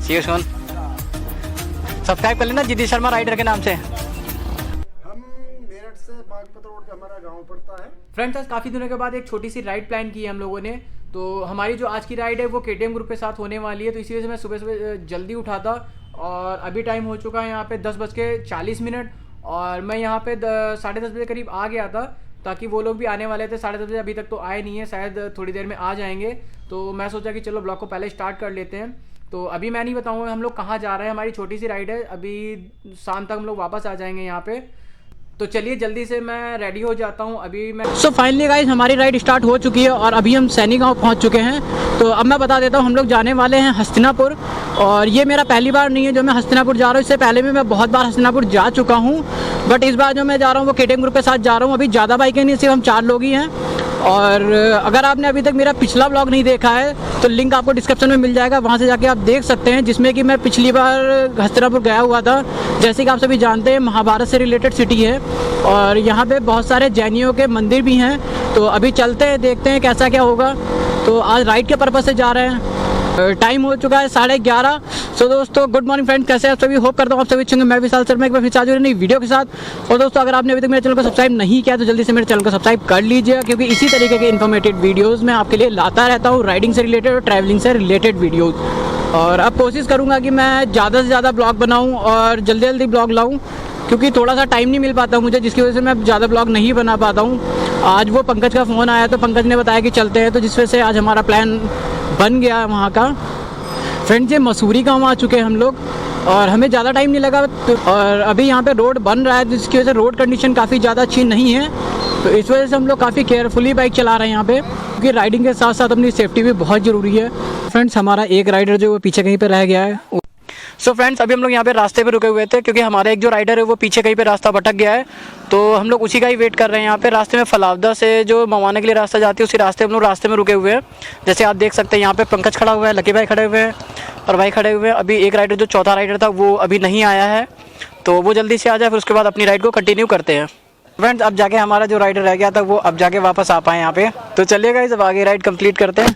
C you soon. Subscribe कर लेना जिदी Sharma rider के नाम से। हम मेरठ से बागपत रोड का हमारा गांव पड़ता है। फ्रेंड्स, आज काफ़ी दिनों के बाद एक छोटी सी राइड प्लान की है हम लोगों ने। तो हमारी जो आज की राइड है वो KTM ग्रुप के साथ होने वाली है। तो इसी वजह से मैं सुबह सुबह जल्दी उठा था और अभी टाइम हो चुका है यहाँ पे 10:40 और मैं यहाँ पे 10:30 बजे करीब आ गया था, ताकि वो लोग भी आने वाले थे। 10:30 बजे अभी तक तो आए नहीं है, शायद थोड़ी देर में आ जाएंगे। तो मैं सोचा कि चलो ब्लॉग को पहले स्टार्ट कर लेते हैं। तो अभी मैं नहीं बताऊँगा हम लोग कहाँ जा रहे हैं, हमारी छोटी सी राइड है। अभी शाम तक हम लोग वापस आ जाएंगे यहाँ पे। तो चलिए जल्दी से मैं रेडी हो जाता हूँ अभी मैं। सो फाइनली गाइस हमारी राइड स्टार्ट हो चुकी है और अभी हम सैनी गाँव पहुँच चुके हैं। तो अब मैं बता देता हूँ, हम लोग जाने वाले हैं हस्तिनापुर। और ये मेरा पहली बार नहीं है जो मैं हस्तिनापुर जा रहा हूँ, इससे पहले भी मैं बहुत बार हस्तिनापुर जा चुका हूँ। बट इस बार जो मैं जा रहा हूँ वो KTM ग्रुप के साथ जा रहा हूँ। अभी ज़्यादा बाइकें नहीं, सिर्फ हम 4 लोग ही हैं। और अगर आपने अभी तक मेरा पिछला ब्लॉग नहीं देखा है तो लिंक आपको डिस्क्रिप्शन में मिल जाएगा, वहाँ से जाके आप देख सकते हैं, जिसमें कि मैं पिछली बार हस्तिनापुर गया हुआ था। जैसे कि आप सभी जानते हैं महाभारत से रिलेटेड सिटी है और यहाँ पे बहुत सारे जैनियों के मंदिर भी हैं। तो अभी चलते हैं, देखते हैं कैसा क्या होगा। तो आज राइड के पर्पज़ से जा रहे हैं। टाइम हो चुका है 11:30। सो दोस्तों गुड मॉर्निंग फ्रेंड्स, कैसे आप सभी? होप करता हूँ आप सभी अच्छे होंगे। मैं विशाल शर्मा एक बार फिर से हाजिर नई वीडियो के साथ। और दोस्तों अगर आपने अभी तक मेरे चैनल को सब्सक्राइब नहीं किया तो जल्दी से मेरे चैनल को सब्सक्राइब कर लीजिए, क्योंकि इसी तरीके के इन्फॉर्मेटिव वीडियोज़ मैं आपके लिए लाता रहता हूँ, राइडिंग से रिलेटेड और ट्रैवलिंग से रिलेटेड वीडियोज़। और अब कोशिश करूँगा कि मैं ज़्यादा से ज़्यादा ब्लॉग बनाऊँ और जल्दी जल्दी ब्लॉग लाऊँ, क्योंकि थोड़ा सा टाइम नहीं मिल पाता मुझे, जिसकी वजह से मैं ज़्यादा ब्लॉग नहीं बना पाता हूँ। आज वो पंकज का फ़ोन आया तो पंकज ने बताया कि चलते हैं, तो जिस वजह से आज हमारा प्लान बन गया वहाँ का। फ्रेंड्स ये मसूरी गाँव आ चुके हैं हम लोग और हमें ज़्यादा टाइम नहीं लगा। और अभी यहाँ पे रोड बन रहा है, जिसकी वजह से रोड कंडीशन काफ़ी ज़्यादा अच्छी नहीं है। तो इस वजह से हम लोग काफ़ी केयरफुली बाइक चला रहे हैं यहाँ पे, क्योंकि राइडिंग के साथ साथ अपनी सेफ्टी भी बहुत ज़रूरी है। फ्रेंड्स हमारा एक राइडर जो वो पीछे कहीं पर रह गया है। सो फ्रेंड्स अभी हम लोग यहाँ पे रास्ते पे रुके हुए थे, क्योंकि हमारा एक जो राइडर है वो पीछे कहीं पे रास्ता भटक गया है। तो हम लोग उसी का ही वेट कर रहे हैं यहाँ पे। रास्ते में फलावदा से जो मवाना के लिए रास्ता जाती है, उसी रास्ते हम लोग रास्ते में रुके हुए हैं। जैसे आप देख सकते हैं यहाँ पे पंकज खड़ा हुआ है, लकी भाई खड़े हुए हैं और भाई खड़े हुए हैं। अभी एक राइडर जो चौथा राइडर था वो अभी नहीं आया है, तो वो जल्दी से आ जाए, फिर उसके बाद अपनी राइड को कंटिन्यू करते हैं। फ्रेंड्स अब जाके हमारा जो राइडर रह गया था वो अब जाके वापस आ पाए यहाँ पे। तो चलिएगा इस अब आगे राइड कंप्लीट करते हैं।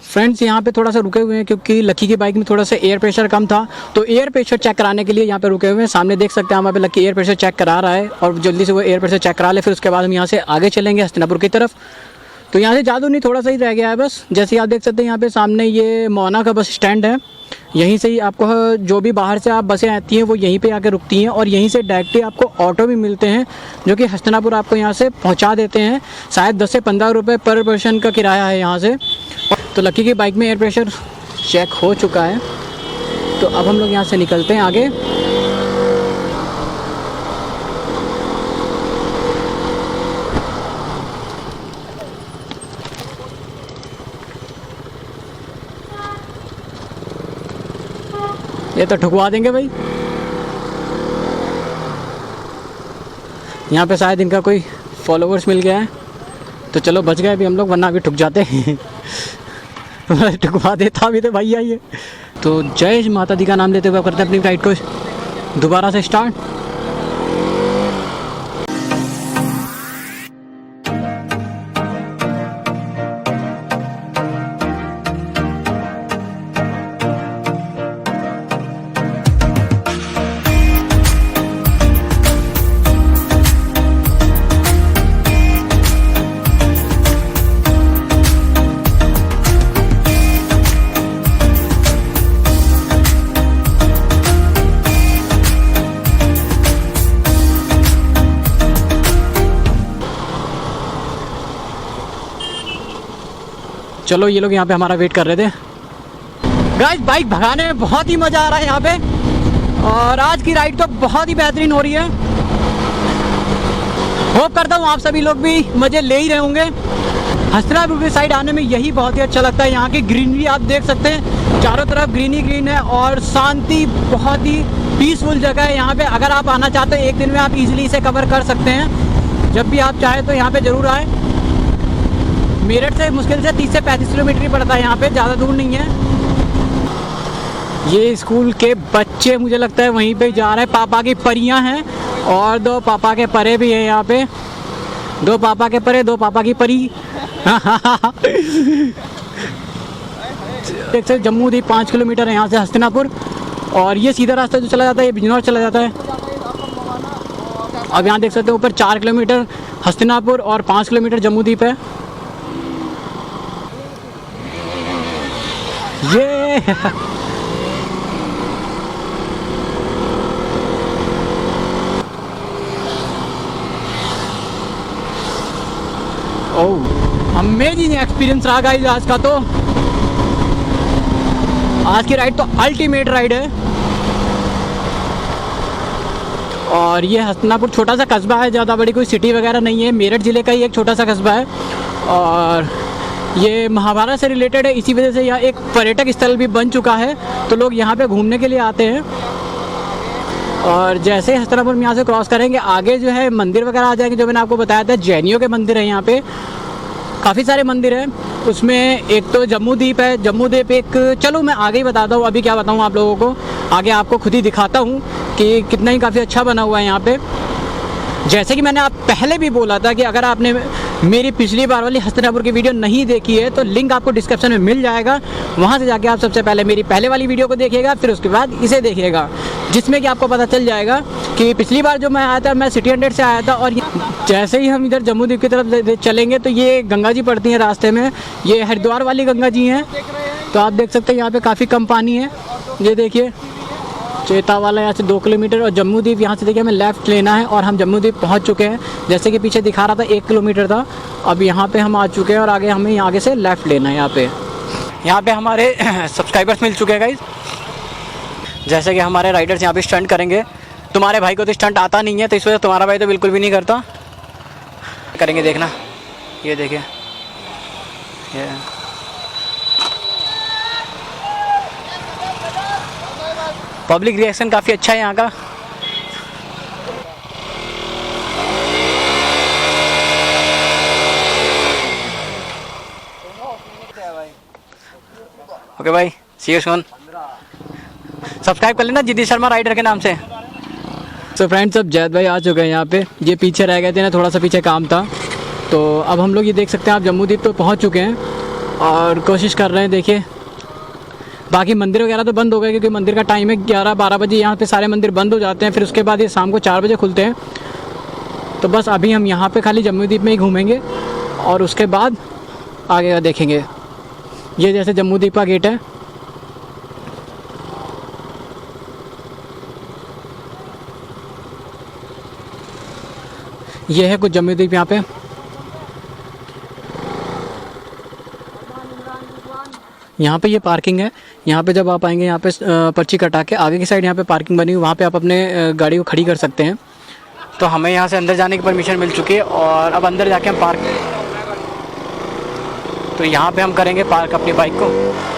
फ्रेंड्स यहाँ पे थोड़ा सा रुके हुए हैं, क्योंकि लकी की बाइक में थोड़ा सा एयर प्रेशर कम था, तो एयर प्रेशर चेक कराने के लिए यहाँ पे रुके हुए हैं। सामने देख सकते हैं हमारे पे लकी एयर प्रेशर चेक करा रहा है और जल्दी से वो एयर प्रेशर चेक करा ले, फिर उसके बाद हम यहाँ से आगे चलेंगे हस्तिनापुर की तरफ। तो यहाँ से ज़्यादा नहीं, थोड़ा सा ही रह गया है बस। जैसे आप देख सकते हैं यहाँ पे सामने ये मौना का बस स्टैंड है। यहीं से ही आपको जो भी बाहर से आप बसें आती हैं वो यहीं पे आके रुकती हैं और यहीं से डायरेक्टली आपको ऑटो भी मिलते हैं, जो कि हस्तिनापुर आपको यहाँ से पहुँचा देते हैं। शायद 10 से 15 रुपये पर पर्सन का किराया है यहाँ से। तो लकी की बाइक में एयर प्रेशर चेक हो चुका है, तो अब हम लोग यहाँ से निकलते हैं आगे। ये तो ठुकवा देंगे भाई। यहाँ पे शायद इनका कोई फॉलोवर्स मिल गया है, तो चलो बच गए अभी हम लोग, वरना अभी ठुक जाते हैं। ठुकवा देता अभी तो भाई आइए। तो जय माता दी का नाम लेते हुए करते हैं अपनी राइड को दोबारा से स्टार्ट। चलो ये लोग यहाँ पे हमारा वेट कर रहे थे। गाइस बाइक भगाने में बहुत ही मज़ा आ रहा है यहाँ पे, और आज की राइड तो बहुत ही बेहतरीन हो रही है। होप करता हूँ आप सभी लोग भी मज़े ले ही रहे होंगे। हस्तिनापुर की साइड आने में यही बहुत ही अच्छा लगता है। यहाँ की ग्रीनरी आप देख सकते हैं, चारों तरफ ग्रीन ही ग्रीन है और शांति, बहुत ही पीसफुल जगह है यहाँ पे। अगर आप आना चाहते हो एक दिन में आप इजीली इसे कवर कर सकते हैं। जब भी आप चाहें तो यहाँ पे ज़रूर आए। मेरठ से मुश्किल से 30 से 35 किलोमीटर ही पड़ता है यहाँ पे, ज़्यादा दूर नहीं है। ये स्कूल के बच्चे मुझे लगता है वहीं पे जा रहे हैं। पापा की परियां हैं और 2 पापा के परे भी हैं यहाँ पे। 2 पापा के परे, 2 पापा की परी। देख सकते जम्मू द्वीप 5 किलोमीटर है यहाँ से हस्तिनापुर, और ये सीधा रास्ता जो चला जाता है ये बिजनौर चला जाता है। अब यहाँ देख सकते हो ऊपर 4 किलोमीटर हस्तिनापुर और 5 किलोमीटर जम्मू द्वीप है। ये ओह अमेजिंग एक्सपीरियंस रहा गाइस आज का। तो आज की राइड तो अल्टीमेट राइड है। और ये हस्तिनापुर छोटा सा कस्बा है, ज़्यादा बड़ी कोई सिटी वगैरह नहीं है, मेरठ ज़िले का ही एक छोटा सा कस्बा है। और ये महाभारत से रिलेटेड है, इसी वजह से यह एक पर्यटक स्थल भी बन चुका है, तो लोग यहाँ पे घूमने के लिए आते हैं। और जैसे हस्तिनापुर में यहाँ से क्रॉस करेंगे आगे जो है मंदिर वगैरह आ जाएंगे, जो मैंने आपको बताया था जैनियों के मंदिर है यहाँ पे, काफ़ी सारे मंदिर हैं। उसमें एक तो जम्मू द्वीप है, जम्मू द्वीप एक, चलो मैं आगे ही बताता हूँ, अभी क्या बताऊँ आप लोगों को, आगे आपको खुद ही दिखाता हूँ कि कितना ही काफ़ी अच्छा बना हुआ है यहाँ पे। जैसे कि मैंने आप पहले भी बोला था कि अगर आपने मेरी पिछली बार वाली हस्तिनापुर की वीडियो नहीं देखी है तो लिंक आपको डिस्क्रिप्शन में मिल जाएगा, वहाँ से जाके आप सबसे पहले मेरी पहले वाली वीडियो को देखिएगा, फिर उसके बाद इसे देखिएगा, जिसमें कि आपको पता चल जाएगा कि पिछली बार जो मैं आया था मैं सिटी 100 से आया था। और जैसे ही हम इधर जम्मू द्वीप की तरफ चलेंगे तो ये गंगा जी पड़ती हैं रास्ते में, ये हरिद्वार वाली गंगा जी हैं। तो आप देख सकते हैं यहाँ पे काफ़ी कम पानी है, ये देखिए चेता वाला यहाँ से 2 किलोमीटर, और जम्मू द्वीप यहाँ से देखिए हमें लेफ़्ट लेना है और हम जम्मू द्वीप पहुँच चुके हैं। जैसे कि पीछे दिखा रहा था 1 किलोमीटर था, अब यहाँ पे हम आ चुके हैं और आगे हमें आगे से लेफ़्ट लेना है। यहाँ पे हमारे सब्सक्राइबर्स मिल चुके हैं गाइस। जैसे कि हमारे राइडर्स यहाँ पे स्टंट करेंगे, तुम्हारे भाई को तो स्टंट आता नहीं है, तो इस वजह से तुम्हारा भाई तो बिल्कुल भी नहीं करता, करेंगे देखना, ये देखिए ये पब्लिक रिएक्शन काफ़ी अच्छा है यहाँ का। ओके भाई, सी यू सून। सब्सक्राइब कर लेना जिद्दी शर्मा राइडर के नाम से। तो फ्रेंड्स अब जैद भाई आ चुके हैं यहाँ पे, ये पीछे रह गए थे ना, थोड़ा सा पीछे काम था, तो अब हम लोग ये देख सकते हैं आप जम्मू द्वीप तो पहुँच चुके हैं और कोशिश कर रहे हैं। देखिए बाकी मंदिर वगैरह तो बंद हो गए क्योंकि मंदिर का टाइम है 11-12 बजे, यहाँ पे सारे मंदिर बंद हो जाते हैं, फिर उसके बाद ये शाम को 4 बजे खुलते हैं। तो बस अभी हम यहाँ पे खाली जम्मू द्वीप में ही घूमेंगे और उसके बाद आगे का देखेंगे। ये जैसे जम्मू द्वीप का गेट है, ये है कुछ जम्मू द्वीप यहाँ पे। यहाँ पे ये पार्किंग है, यहाँ पे जब आप आएंगे यहाँ पे पर्ची कटा के आगे की साइड यहाँ पे पार्किंग बनी हुई, वहाँ पे आप अपने गाड़ी को खड़ी कर सकते हैं। तो हमें यहाँ से अंदर जाने की परमिशन मिल चुकी है और अब अंदर जाके हम पार्क, तो यहाँ पे हम करेंगे पार्क अपनी बाइक को।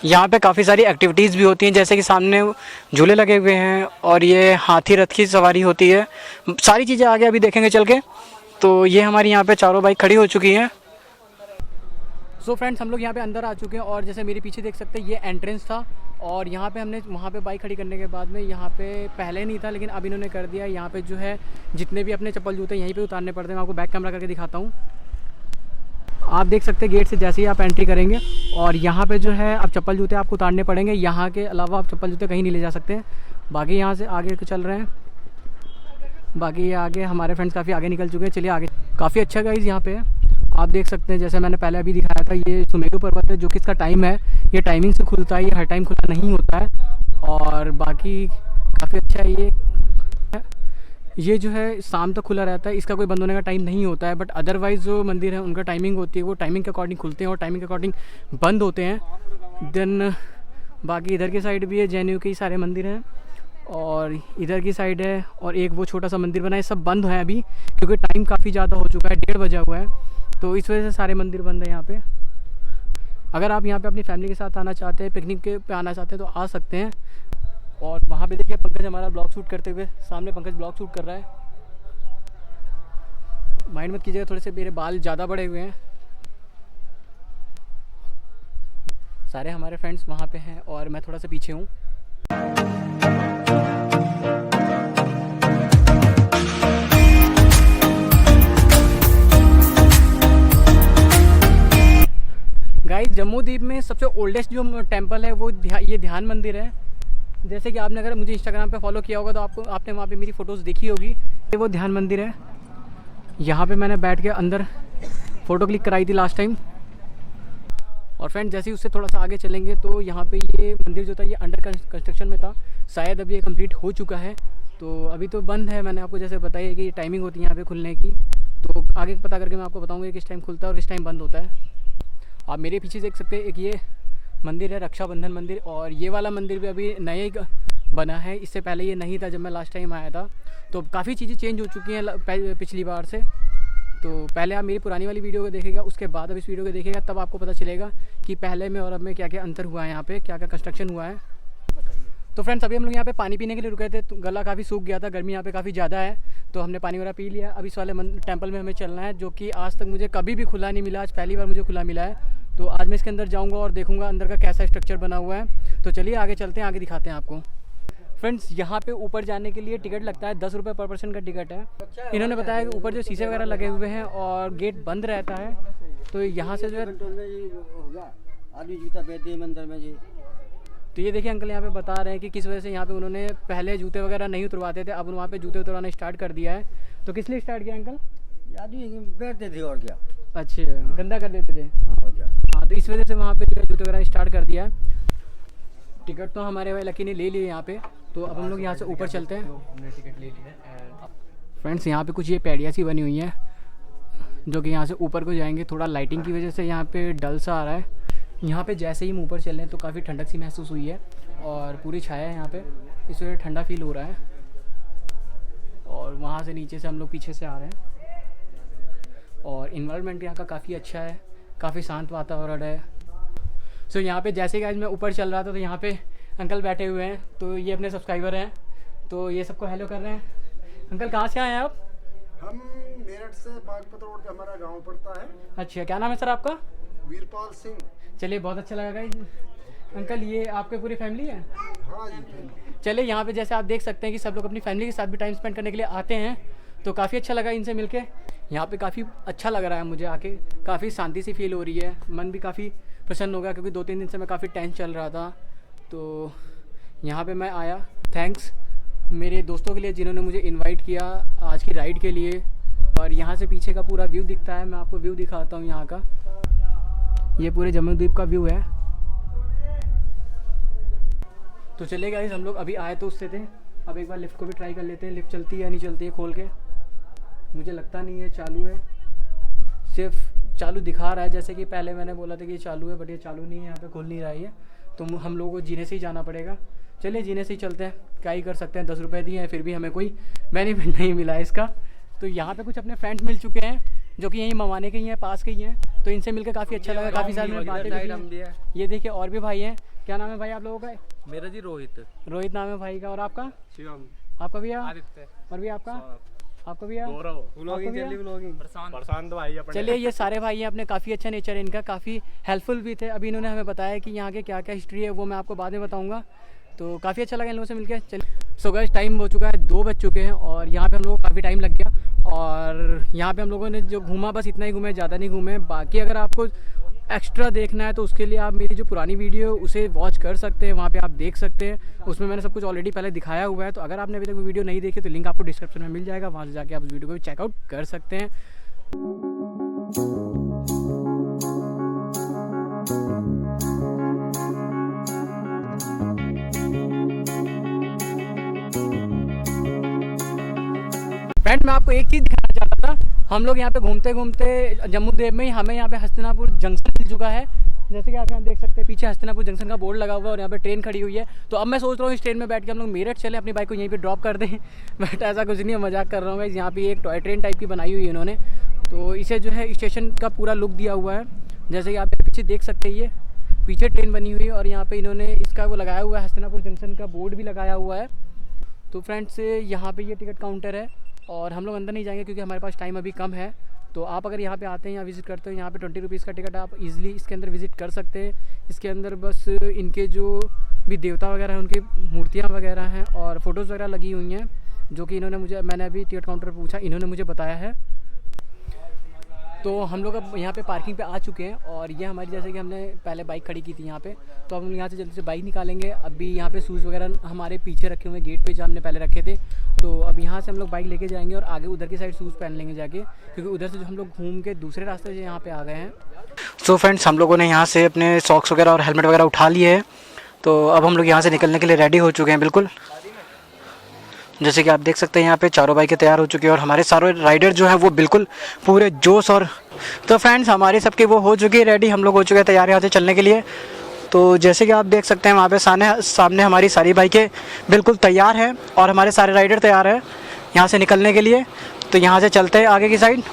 यहाँ पे काफ़ी सारी एक्टिविटीज़ भी होती हैं, जैसे कि सामने झूले लगे हुए हैं और ये हाथी रथ की सवारी होती है, सारी चीज़ें आगे अभी देखेंगे चल के। तो ये हमारी यहाँ पे चारों बाइक खड़ी हो चुकी हैं। सो फ्रेंड्स हम लोग यहाँ पे अंदर आ चुके हैं और जैसे मेरे पीछे देख सकते हैं ये एंट्रेंस था और यहाँ पे हमने वहाँ पे बाइक खड़ी करने के बाद में यहाँ पे पहले नहीं था लेकिन अब इन्होंने कर दिया। यहाँ पे जो है जितने भी अपने चप्पल जूते यहीं पे उतारने पड़ते हैं। मैं आपको बैक कैमरा करके दिखाता हूँ। आप देख सकते हैं गेट से जैसे ही आप एंट्री करेंगे और यहाँ पे जो है अब चप्पल जूते आपको उतारने पड़ेंगे। यहाँ के अलावा आप चप्पल जूते कहीं नहीं ले जा सकते। बाकी यहाँ से आगे चल रहे हैं, बाकी ये आगे हमारे फ्रेंड्स काफ़ी आगे निकल चुके हैं। चलिए आगे। काफ़ी अच्छा गाइस यहाँ पे आप देख सकते हैं, जैसे मैंने पहले अभी दिखाया था, ये सुमेरु पर्वत है जो कि इसका टाइम है, ये टाइमिंग से खुलता है, ये हर टाइम खुला नहीं होता है। और बाकी काफ़ी अच्छा है ये जो है शाम तक खुला रहता है, इसका कोई बंद होने का टाइम नहीं होता है। बट अदरवाइज़ जो मंदिर है उनका टाइमिंग होती है, वो टाइमिंग के अकॉर्डिंग खुलते हैं और टाइमिंग के अकॉर्डिंग बंद होते हैं। देन बाकी इधर की साइड भी है, जैनियों के सारे मंदिर हैं और इधर की साइड है और एक वो छोटा सा मंदिर बना है। सब बंद है अभी क्योंकि टाइम काफ़ी ज़्यादा हो चुका है, 1:30 बजा हुआ है, तो इस वजह से सारे मंदिर बंद है यहाँ पे। अगर आप यहाँ पे अपनी फैमिली के साथ आना चाहते हैं, पिकनिक पे आना चाहते हैं तो आ सकते हैं। और वहाँ पे देखिए पंकज हमारा ब्लॉग शूट करते हुए, सामने पंकज ब्लॉग शूट कर रहा है। माइंड मत कीजिएगा, थोड़े से मेरे बाल ज़्यादा बड़े हुए हैं। सारे हमारे फ्रेंड्स वहाँ पे हैं और मैं थोड़ा सा पीछे हूँ। गाइस जम्मू द्वीप में सबसे ओल्डेस्ट जो टेंपल है वो ये ध्यान मंदिर है। जैसे कि आपने अगर मुझे इंस्टाग्राम पे फॉलो किया होगा तो आपने वहाँ पे मेरी फ़ोटोज़ देखी होगी। ये वो ध्यान मंदिर है, यहाँ पे मैंने बैठ के अंदर फ़ोटो क्लिक कराई थी लास्ट टाइम। और फ्रेंड जैसे ही उससे थोड़ा सा आगे चलेंगे तो यहाँ पे ये मंदिर जो था ये अंडर कंस्ट्रक्शन में था, शायद अभी ये कंप्लीट हो चुका है। तो अभी तो बंद है, मैंने आपको जैसे बताया कि टाइमिंग होती है यहाँ पे खुलने की, तो आगे पता करके मैं आपको बताऊँगा किस टाइम खुलता है और किस टाइम बंद होता है। आप मेरे पीछे देख सकते हैं एक ये मंदिर है रक्षाबंधन मंदिर, और ये वाला मंदिर भी अभी नए बना है, इससे पहले ये नहीं था जब मैं लास्ट टाइम आया था। तो काफ़ी चीज़ें चेंज हो चुकी हैं पिछली बार से। तो पहले आप मेरी पुरानी वाली वीडियो को देखेगा, उसके बाद अब इस वीडियो को देखेगा, तब आपको पता चलेगा कि पहले में और अब में क्या क्या अंतर हुआ है, यहाँ पे क्या क्या कंस्ट्रक्शन हुआ है। तो फ्रेंड्स अभी हम लोग यहाँ पे पानी पीने के लिए रुके थे, तो गला काफ़ी सूख गया था, गर्मी यहाँ पे काफ़ी ज़्यादा है, तो हमने पानी वगैरह पी लिया। अब इस वाले टेंपल में हमें चलना है, जो कि आज तक मुझे कभी भी खुला नहीं मिला, आज पहली बार मुझे खुला मिला है। तो आज मैं इसके अंदर जाऊँगा और देखूँगा अंदर का कैसा स्ट्रक्चर बना हुआ है। तो चलिए आगे चलते हैं, आगे दिखाते हैं आपको। फ्रेंड्स यहाँ पे ऊपर जाने के लिए टिकट लगता है, 10 रुपये पर पर्सन का टिकट है। इन्होंने बताया कि ऊपर जो शीशे वगैरह लगे हुए हैं और गेट बंद रहता है, तो यहाँ से जो है आदमी जूता पहनते हैं मंदिर में जी। तो ये देखिए अंकल यहाँ पे बता रहे हैं कि किस वजह से यहाँ पे उन्होंने पहले जूते वगैरह नहीं उतरवाते थे, अब वहाँ पे जूते उतरवाना स्टार्ट कर दिया है। तो किस लिए स्टार्ट किया अंकल? आदमी बैठते थे और क्या। अच्छा, गंदा कर देते थे। हाँ और क्या। हाँ, तो इस वजह से वहाँ पे जो है जूते वगैरह स्टार्ट कर दिया है। टिकट तो हमारे भाई लकी ने ले लिए यहाँ पे, तो अब हम लोग यहाँ से ऊपर चलते हैं। हमने टिकट ले लिया। फ्रेंड्स यहाँ पे कुछ ये पैड़ियाँ सी बनी हुई हैं, जो कि यहाँ से ऊपर को जाएंगे। थोड़ा लाइटिंग की वजह से यहाँ पे डल सा आ रहा है। यहाँ पे जैसे ही हम ऊपर चल रहे हैं तो काफ़ी ठंडक सी महसूस हुई है और पूरी छाया है यहाँ पे, इस वजह से ठंडा फील हो रहा है। और वहाँ से नीचे से हम लोग पीछे से आ रहे हैं और इन्वायरमेंट यहाँ का काफ़ी अच्छा है, काफ़ी शांत वातावरण है। सो यहाँ पे जैसे कि आज मैं ऊपर चल रहा था तो यहाँ पे अंकल बैठे हुए हैं, तो ये अपने सब्सक्राइबर हैं, तो ये सबको हेलो कर रहे हैं। अंकल कहाँ से आए हैं आप? हम मेरठ से बागपत रोड का हमारा गांव पड़ता है। अच्छा, क्या नाम है सर आपका? वीरपाल सिंह। चलिए बहुत अच्छा लगा गाइस। अंकल ये आपके पूरी फैमिली है? हाँ जी फैमिली। चलिए यहाँ पे जैसे आप देख सकते हैं कि सब लोग अपनी फैमिली के साथ भी टाइम स्पेंड करने के लिए आते हैं, तो काफ़ी अच्छा लगा इनसे मिलके। यहाँ पे काफ़ी अच्छा लग रहा है मुझे आके, काफ़ी शांति सी फील हो रही है, मन भी काफ़ी प्रसन्न हो गया, क्योंकि 2-3 दिन से मैं काफ़ी टेंस चल रहा था। तो यहाँ पे मैं आया, थैंक्स मेरे दोस्तों के लिए जिन्होंने मुझे इनवाइट किया आज की राइड के लिए। और यहाँ से पीछे का पूरा व्यू दिखता है, मैं आपको व्यू दिखाता हूँ यहाँ का। ये पूरे जम्मू द्वीप का व्यू है। तो चलिए गाइस, हम लोग अभी आए तो उससे थे, अब एक बार लिफ्ट को भी ट्राई कर लेते हैं, लिफ्ट चलती है या नहीं चलती है खोल के। मुझे लगता नहीं है चालू है, सिर्फ चालू दिखा रहा है, जैसे कि पहले मैंने बोला था कि ये चालू है, बट ये चालू नहीं है, यहाँ पे खुल नहीं रही है। तो हम लोगों को जीने से ही जाना पड़ेगा। चलिए जीने से ही चलते हैं, क्या ही कर सकते हैं, 10 रुपये दिए हैं फिर भी हमें कोई बेनिफिट नहीं मिला इसका। तो यहाँ पे कुछ अपने फ्रेंड्स मिल चुके हैं जो कि यहीं मवाने के ही हैं, पास के ही हैं, तो इनसे मिलकर काफ़ी अच्छा लगा, काफ़ी सारी मैंने बातें भी। ये देखिए और भी भाई हैं। क्या नाम है भाई आप लोगों का? मेरा जी रोहित। रोहित नाम है भाई का। और आपका? शिवम। आपका भैया? आदित्य। और भी आपका? आपका भैया? प्रशांत भाई अपने। चलिए ये सारे भाई हैं अपने, काफ़ी अच्छा नेचर है इनका, काफ़ी हेल्पफुल भी थे। अभी इन्होंने हमें बताया कि यहाँ के क्या क्या हिस्ट्री है, वो मैं आपको बाद में बताऊँगा। तो काफ़ी अच्छा लगा इन लोगों से मिलकर। चलिए सो गाइस, टाइम हो चुका है, 2 बज चुके हैं और यहाँ पे हम लोगों को काफ़ी टाइम लग गया। और यहाँ पे हम लोगों ने जो घूमा बस इतना ही घूमे, ज़्यादा नहीं घूमे। बाकी अगर आपको एक्स्ट्रा देखना है तो उसके लिए आप मेरी जो पुरानी वीडियो उसे वॉच कर सकते हैं, वहाँ पे आप देख सकते हैं, उसमें मैंने सब कुछ ऑलरेडी पहले दिखाया हुआ है। तो अगर आपने अभी तक वो वीडियो नहीं देखी तो लिंक आपको डिस्क्रिप्शन में मिल जाएगा, वहाँ से जाके आप उस वीडियो को भी चेकआउट कर सकते हैं। फ्रेंड मैं आपको एक चीज़ दिखाना चाहता था, हम लोग यहाँ पे घूमते घूमते जम्मू द्वीप में ही हमें यहाँ पे हस्तिनापुर जंक्शन मिल चुका है। जैसे कि आप यहाँ देख सकते हैं पीछे हस्तिनापुर जंक्शन का बोर्ड लगा हुआ है और यहाँ पे ट्रेन खड़ी हुई है। तो अब मैं सोच रहा हूँ इस ट्रेन में बैठ के हम लोग मेरठ चले, अपनी बाइक को यहीं पे ड्रॉप कर दें। बट ऐसा कुछ नहीं है, मजाक कर रहा हूँ मैं। यहाँ पे एक टॉय ट्रेन टाइप की बनाई हुई है इन्होंने, तो इसे जो है स्टेशन का पूरा लुक दिया हुआ है। जैसे कि आप पीछे देख सकते हैं, ये पीछे ट्रेन बनी हुई है और यहाँ पर इन्होंने इसका वो लगाया हुआ है, हस्तिनापुर जंक्शन का बोर्ड भी लगाया हुआ है। तो फ्रेंड्स यहाँ पर ये टिकट काउंटर है और हम लोग अंदर नहीं जाएंगे क्योंकि हमारे पास टाइम अभी कम है। तो आप अगर यहाँ पे आते हैं या विज़िट करते हो, यहाँ पे 20 रुपीज़ का टिकट, आप इजीली इसके अंदर विज़िट कर सकते हैं। इसके अंदर बस इनके जो भी देवता वगैरह हैं उनकी मूर्तियाँ वगैरह हैं और फ़ोटोज़ वगैरह लगी हुई हैं, जो कि मैंने अभी टिकट काउंटर पर पूछा, इन्होंने मुझे बताया है। तो हम लोग अब यहाँ पे पार्किंग पे आ चुके हैं और ये हमारी, जैसे कि हमने पहले बाइक खड़ी की थी यहाँ पे, तो हम यहाँ से जल्दी से बाइक निकालेंगे। अभी यहाँ पे शूज़ वगैरह हमारे पीछे रखे हुए गेट पे, जो हमने पहले रखे थे। तो अब यहाँ से हम लोग बाइक लेके जाएंगे और आगे उधर की साइड शूज़ पहन लेंगे जाके, क्योंकि उधर से जो हम लोग घूम के दूसरे रास्ते से यहाँ पे आ गए हैं। सो फ्रेंड्स, हम लोगों ने यहाँ से अपने सॉक्स वगैरह और हेलमेट वगैरह उठा लिए हैं। तो अब हम लोग यहाँ से निकलने के लिए रेडी हो चुके हैं बिल्कुल। जैसे कि आप देख सकते हैं यहाँ पे चारों बाइकें तैयार हो चुकी हैं और हमारे सारे राइडर जो हैं वो बिल्कुल पूरे जोश और, तो फ्रेंड्स हमारी सबकी वो हो चुकी है रेडी, हम लोग हो चुके हैं तैयार यहाँ से चलने के लिए। तो जैसे कि आप देख सकते हैं वहाँ पे सामने हमारी सारी बाइकें बिल्कुल तैयार हैं और हमारे सारे राइडर तैयार हैं यहाँ से निकलने के लिए। तो यहाँ से चलते हैं आगे की साइड,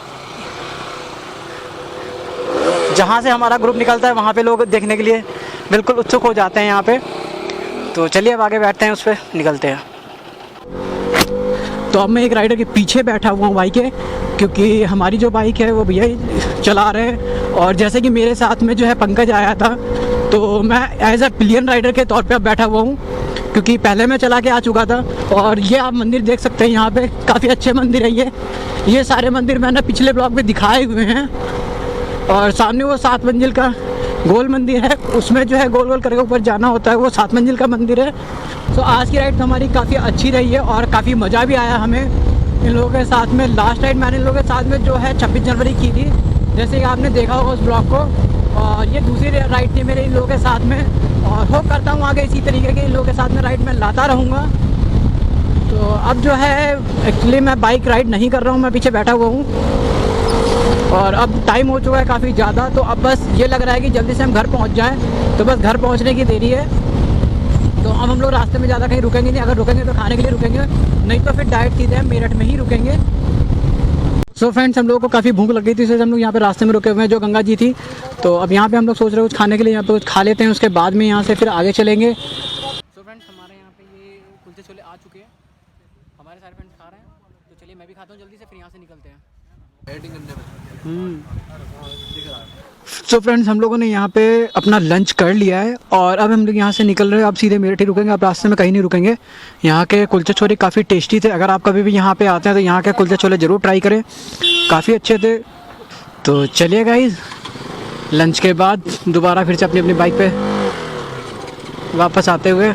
जहाँ से हमारा ग्रुप निकलता है वहाँ पे लोग देखने के लिए बिल्कुल उत्सुक हो जाते हैं यहाँ पे। तो चलिए अब आगे बैठते हैं, उस पर निकलते हैं। तो अब मैं एक राइडर के पीछे बैठा हुआ हूँ बाइक के, क्योंकि हमारी जो बाइक है वो भैया ही चला रहे हैं। और जैसे कि मेरे साथ में जो है पंकज आया था, तो मैं एज अ पिलियन राइडर के तौर पे अब बैठा हुआ हूँ, क्योंकि पहले मैं चला के आ चुका था। और ये आप मंदिर देख सकते हैं, यहाँ पे काफ़ी अच्छे मंदिर है ये सारे मंदिर मैंने पिछले ब्लॉग में दिखाए हुए हैं। और सामने वो 7 मंजिल का गोल मंदिर है, उसमें जो है गोल गोल करके ऊपर जाना होता है, वो 7 मंजिल का मंदिर है। तो आज की राइड तो हमारी काफ़ी अच्छी रही है और काफ़ी मज़ा भी आया हमें इन लोगों के साथ में। लास्ट राइड मैंने इन लोगों के साथ में जो है 26 जनवरी की थी, जैसे कि आपने देखा होगा उस ब्लॉग को। और ये दूसरी राइड थी मेरे इन लोगों के साथ में, और होप करता हूँ आगे इसी तरीके के इन लोगों के साथ में राइड मैं लाता रहूँगा। तो अब जो है एक्चुअली मैं बाइक राइड नहीं कर रहा हूँ, मैं पीछे बैठा हुआ हूँ और अब टाइम हो चुका है काफ़ी ज़्यादा। तो अब बस ये लग रहा है कि जल्दी से हम घर पहुँच जाएँ, तो बस घर पहुँचने की देरी है। तो अब हम लोग रास्ते में ज़्यादा कहीं रुकेंगे नहीं, अगर रुकेंगे तो खाने के लिए रुकेंगे, नहीं तो फिर डायरेक्ट सीधे हम मेरठ में ही रुकेंगे। सो फ्रेंड्स, हम लोगों को काफ़ी भूख लग गई थी, इसलिए हम लोग यहाँ पे रास्ते में रुके हुए हैं जो गंगा जी थी। तो अब यहाँ पे हम लोग सोच रहे हैं कुछ खाने के लिए, यहाँ पे कुछ खा लेते हैं, उसके बाद में यहाँ से फिर आगे चलेंगे। सो फ्रेंड्स, हमारे यहाँ पे ये कुलचे छोले आ चुके हैं, हमारे सारे फ्रेंड्स खा रहे हैं। तो चलिए मैं भी खाता हूँ जल्दी से, फिर यहाँ से निकलते हैं। सो फ्रेंड्स, हम लोगों ने यहाँ पे अपना लंच कर लिया है और अब हम लोग यहाँ से निकल रहे हैं। अब सीधे मेरठ ही रुकेंगे, अब रास्ते में कहीं नहीं रुकेंगे। यहाँ के कुलचे छोले काफ़ी टेस्टी थे, अगर आप कभी भी यहाँ पे आते हैं तो यहाँ के कुलचे छोले ज़रूर ट्राई करें, काफ़ी अच्छे थे। तो चलिए गाइस, लंच के बाद दोबारा फिर से अपनी अपनी बाइक पे वापस आते हुए,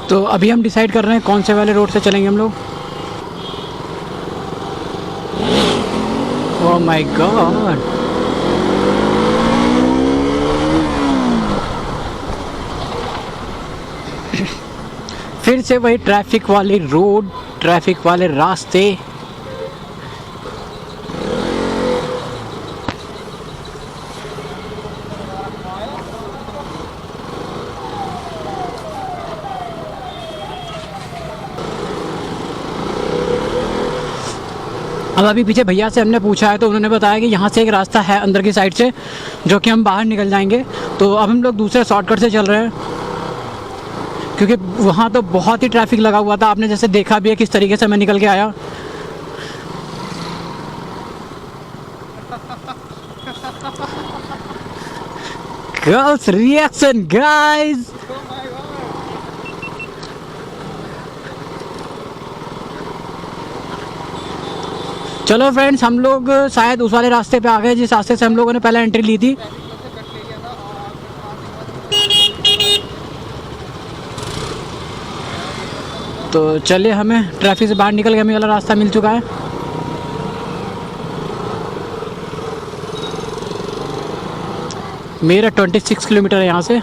तो अभी हम डिसाइड कर रहे हैं कौन से वाले रोड से चलेंगे हम लोग। ओह माय गॉड, फिर से वही ट्रैफिक वाले रोड, ट्रैफिक वाले रास्ते। अब अभी पीछे भैया से हमने पूछा है, तो उन्होंने बताया कि यहाँ से एक रास्ता है अंदर की साइड से, जो कि हम बाहर निकल जाएंगे। तो अब हम लोग दूसरे शॉर्टकट से चल रहे हैं, क्योंकि वहाँ तो बहुत ही ट्रैफिक लगा हुआ था, आपने जैसे देखा भी है किस तरीके से मैं निकल के आया। गर्ल्स रिएक्शन गाइस, चलो फ्रेंड्स, हम लोग शायद उस वाले रास्ते पे आ गए जिस रास्ते से हम लोगों ने पहले एंट्री ली थी। तो चलिए, हमें ट्रैफिक से बाहर निकल के हमें वाला रास्ता मिल चुका है। मेरा 26 किलोमीटर है यहाँ से।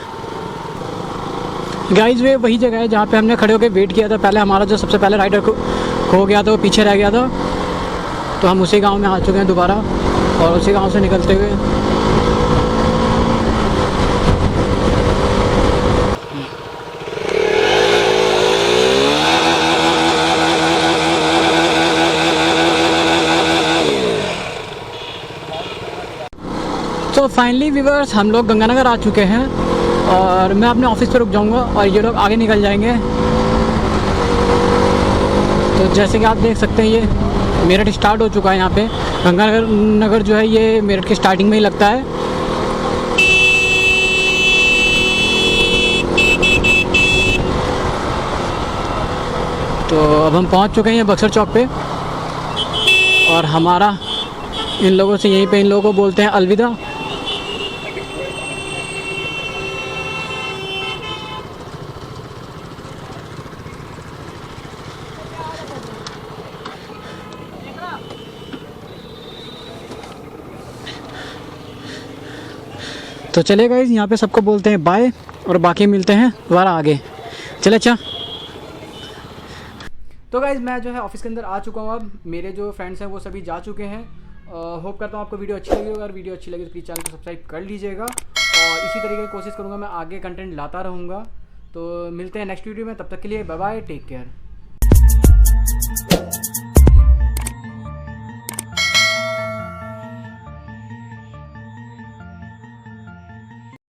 गाइस, वे वही जगह है जहाँ पे हमने खड़े होकर वेट किया था। पहले हमारा जो सबसे पहले राइडर खो गया था, वो पीछे रह गया था, तो हम उसी गांव में आ चुके हैं दोबारा, और उसी गांव से निकलते हुए तो फाइनली व्यूअर्स, हम लोग गंगानगर आ चुके हैं और मैं अपने ऑफिस पे रुक जाऊंगा और ये लोग आगे निकल जाएंगे। तो जैसे कि आप देख सकते हैं, ये मेरठ स्टार्ट हो चुका है यहाँ पे। गंगानगर नगर जो है ये मेरठ के स्टार्टिंग में ही लगता है। तो अब हम पहुँच चुके हैं बक्सर चौक पे और हमारा इन लोगों से यहीं पे इन लोगों को बोलते हैं अलविदा। तो चले गाइस, यहाँ पे सबको बोलते हैं बाय और बाकी मिलते हैं दोबारा आगे। चले अच्छा। तो गाइज़ मैं जो है ऑफिस के अंदर आ चुका हूँ। अब मेरे जो फ्रेंड्स हैं वो सभी जा चुके हैं। होप करता हूँ आपको वीडियो अच्छी लगी होगी। अगर वीडियो अच्छी लगी तो प्लीज़ चैनल को सब्सक्राइब कर लीजिएगा और इसी तरीके की कोशिश करूँगा मैं आगे कंटेंट लाता रहूँगा। तो मिलते हैं नेक्स्ट वीडियो में, तब तक के लिए बाय बाय, टेक केयर।